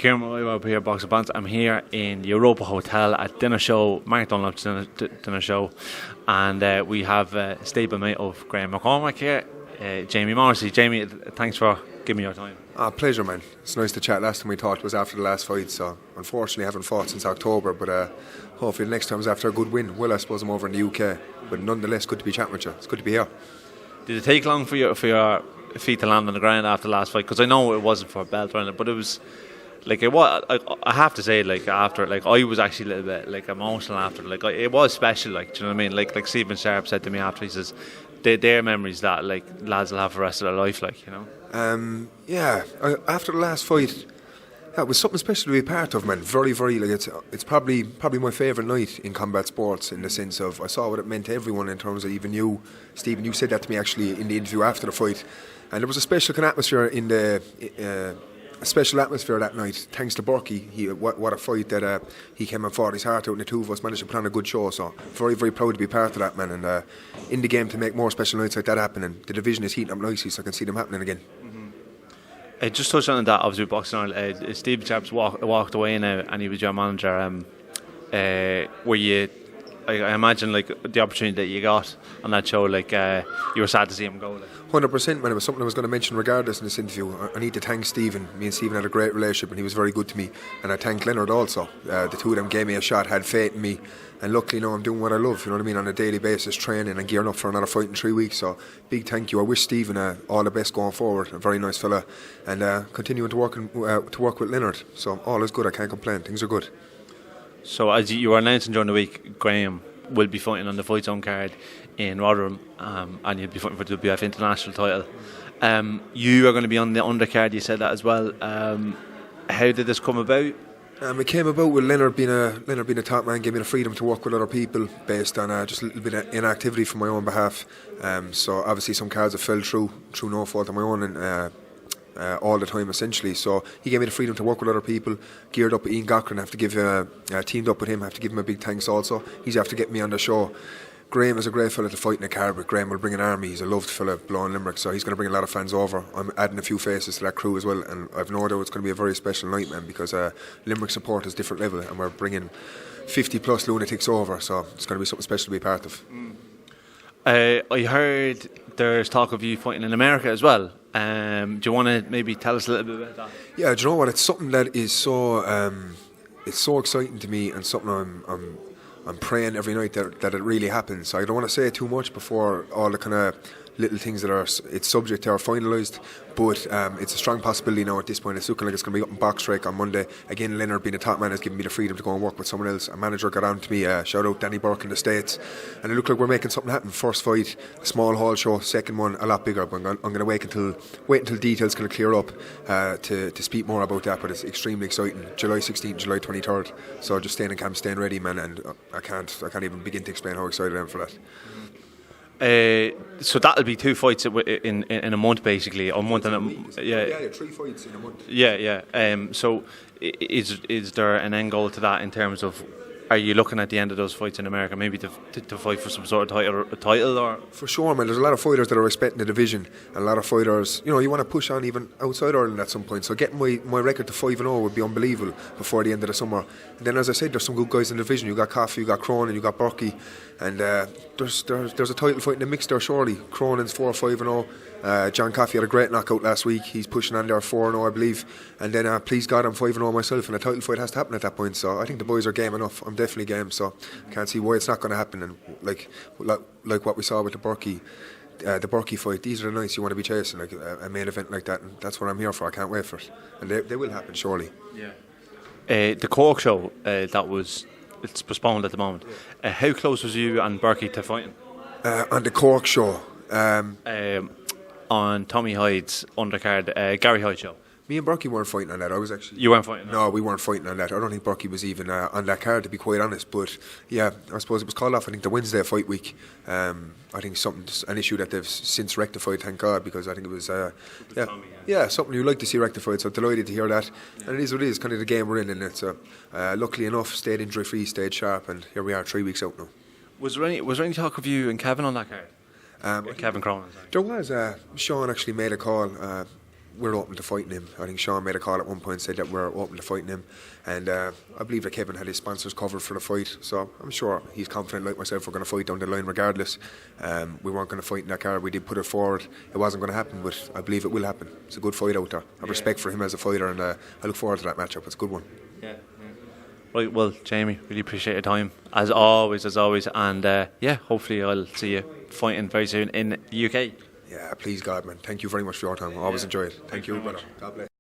Kieran up here, Box of Bants. I'm here in the Europa Hotel at dinner show, Mark Dunlop's dinner show, and we have a stable mate of Graham McCormack here, Jamie Morrisey. Jamie, thanks for giving me your time. Pleasure, man. It's nice to chat. Last time we talked was after the last fight, so unfortunately I haven't fought since October, but hopefully the next time is after a good win. Well, I suppose I'm over in the UK, but nonetheless, good to be chatting with you. It's good to be here. Did it take long for your feet to land on the ground after the last fight? Because I know it wasn't for a belt or anything, but it was like it was. I have to say, like after, like I was actually a little bit like emotional after. Like it was special. Like, do you know what I mean? Like Stephen Sharpe said to me after, he says, "They're memories that like lads will have for the rest of their life." Like, you know. After the last fight, it was something special to be a part of, man. Very, very. Like it's probably my favourite night in combat sports, in the sense of I saw what it meant to everyone. In terms of even you, Stephen, you said that to me actually in the interview after the fight, and there was a special kind of atmosphere in the. A special atmosphere that night, thanks to Berkey. What a fight that he came and fought his heart out, and the two of us managed to put on a good show. So very, very proud to be part of that, man. And in the game to make more special nights like that happen, and the division is heating up nicely, so I can see them happening again. Just touched on that, obviously, with Boxing Ireland. Steve Sharpe's walked away now, and he was your manager. Were you? I imagine like the opportunity that you got on that show, like you were sad to see him go. Like. 100%, man. It was something I was going to mention regardless in this interview. I need to thank Stephen. Me and Stephen had a great relationship, and he was very good to me. And I thank Leonard also. The two of them gave me a shot, had faith in me, and luckily now I'm doing what I love. You know what I mean? On a daily basis, training and gearing up for another fight in 3 weeks. So big thank you. I wish Stephen all the best going forward. A very nice fella, and continuing to work with Leonard. So all is good. I can't complain. Things are good. So as you were announcing during the week, Graham will be fighting on the Fightzone card in Rotherham, and you'll be fighting for the WBF international title. You are going to be on the undercard. You said that as well. How did this come about? It came about with Leonard being a top man, gave me the freedom to work with other people based on just a little bit of inactivity from my own behalf. So obviously some cards have fell through no fault of my own, and all the time essentially. So he gave me the freedom to work with other people. Geared up with Ian Cochran, I have to give teamed up with him. I have to give him a big thanks also. He's after getting me on the show. Graham is a great fella to fight in a card, but Graham will bring an army. He's a loved fella blowing Limerick, so he's going to bring a lot of fans over. I'm adding a few faces to that crew as well, and I've no doubt it's going to be a very special night, man, because Limerick support is different level, and we're bringing 50 plus lunatics over, so it's going to be something special to be part of. I heard there's talk of you fighting in America as well. Do you want to maybe tell us a little bit about that? Yeah, do you know what? It's something that is so exciting to me, and something I'm praying every night that it really happens. So I don't want to say too much before all the kind of little things that are it's subject to are finalised, but it's a strong possibility now at this point. It's looking like it's going to be up in Box Strike on Monday. Again, Leonard being a top man has given me the freedom to go and work with someone else. A manager got on to me, shout out Danny Burke in the States, and it looked like we're making something happen. First fight, a small hall show. Second one, a lot bigger, but I'm going to wait until details kind of clear up to speak more about that, but it's extremely exciting. July 16th, July 23rd, so just staying in camp, staying ready, man, and I can't even begin to explain how excited I am for that. So that'll be 2 fights in a month, basically. A month and 3 fights in a month. So is there an end goal to that in terms of? Are you looking at the end of those fights in America, maybe to fight for some sort of title or? For sure, man. There's a lot of fighters that are respecting the division, and a lot of fighters, you want to push on even outside Ireland at some point. So getting my record to 5-0 would be unbelievable before the end of the summer. And then, as I said, there's some good guys in the division. You got Coffey, you got Cronin, you got Berkey, and there's a title fight in the mix there. Surely Cronin's 4-5-0. John Coffey had a great knockout last week. He's pushing on there 4-0, I believe. And then, please God, I'm 5-0 myself, and a title fight has to happen at that point. So I think the boys are game enough. I'm definitely game, so I can't see why it's not going to happen. And like what we saw with the Berkey fight, these are the nights you want to be chasing, like a main event like that, and that's what I'm here for. I can't wait for it, and they will happen surely. Yeah. The Cork show it's postponed at the moment. How close was you and Berkey to fighting? On the Cork show. On Tommy Hyde's undercard, Gary Hyde show. Me and Berkey weren't fighting on that. I was actually. You weren't fighting? No, we weren't fighting on that. I don't think Berkey was even on that card, to be quite honest. But yeah, I suppose it was called off. I think the Wednesday fight week. I think an issue that they've since rectified. Thank God, because I think it was something you'd like to see rectified. So delighted to hear that. And it is what it is. Kind of the game we're in, and it's luckily enough stayed injury free, stayed sharp, and here we are 3 weeks out now. Was there any talk of you and Kevin on that card? Kevin Cronin. There was. Sean actually made a call. we're open to fighting him. I think Sean made a call at one point, said that we're open to fighting him, and I believe that Kevin had his sponsors covered for the fight, so I'm sure he's confident like myself we're going to fight down the line regardless. We weren't going to fight in that card, we did put it forward, it wasn't going to happen, but I believe it will happen. It's a good fight out there. I have respect for him as a fighter, and I look forward to that matchup. It's a good one. Right, well, Jamie, really appreciate your time as always, and hopefully I'll see you fighting very soon in the UK. Yeah, please God, man. Thank you very much for your time. I always enjoy it. Thank you, brother. God bless.